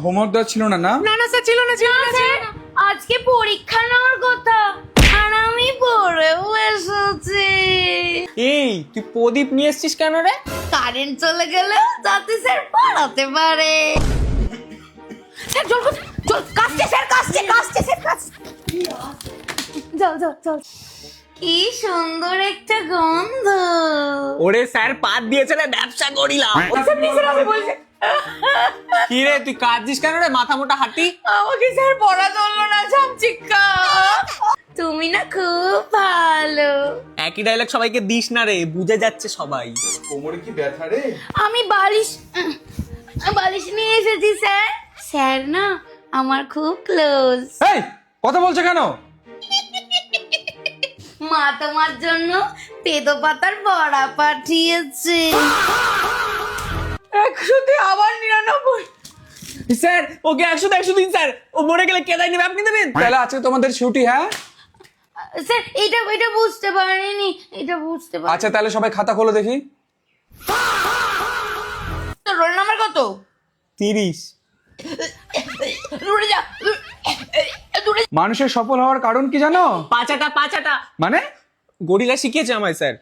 Homework দেওয়া ছিল না? না না না স্যার, ছিল না স্যার, আজকে পরীক্ষা নেওয়ার কথা আর আমি পড়েও এসেছি। এই তুই প্রদীপ নিয়ে এসেছিস কেন রে? কারেন্ট চলে গেল যাতে স্যার পড়াতে পারে। স্যার জল জল কাশছে স্যার, কাশছে স্যার, কাশছে। জল জল জল। কি সুন্দর একটা গন্ধ। ওরে স্যার পাত দিয়েছে রে, ব্যবসা করিলাম। আমি বলছি কি রে তুই কাঁদছিস কেন রে, মাথা মোটা হাতি? আমাকে স্যার পড়া ধরলো না, ঝামচিক্কা। তুমি না খুব ভালো। একই ডায়লগ সবাইকে দিস না রে, বুঝে যাচ্ছে সবাই। কোমরে কি ব্যথা রে? আমি বালিশ নিয়ে এসেছি স্যার। স্যার না আমার খুব ক্লোজ। এই কথা বলছো কেন? মা তোমার জন্য তেতো পাতার বড়া পাঠিয়েছে। 100 আবার 99। স্যার ওকে 100 দিন স্যার, ও মরে গেলে কে দায় নেবে, আপনি দেবেন? তাহলে আজকে তোমাদের ছুটি? হ্যাঁ স্যার এটা বুঝতে পারিনি, এটা বুঝতে পারি। আচ্ছা তাহলে সবাই খাতা খোলো দেখি। তোর রোল নাম্বার কত? 30। দূরে যা, দূরে। মানুষের সফল হওয়ার কারণ কি জানো? পাঁচাটা মানে গরিলা শিখিয়েছে আমায় স্যার।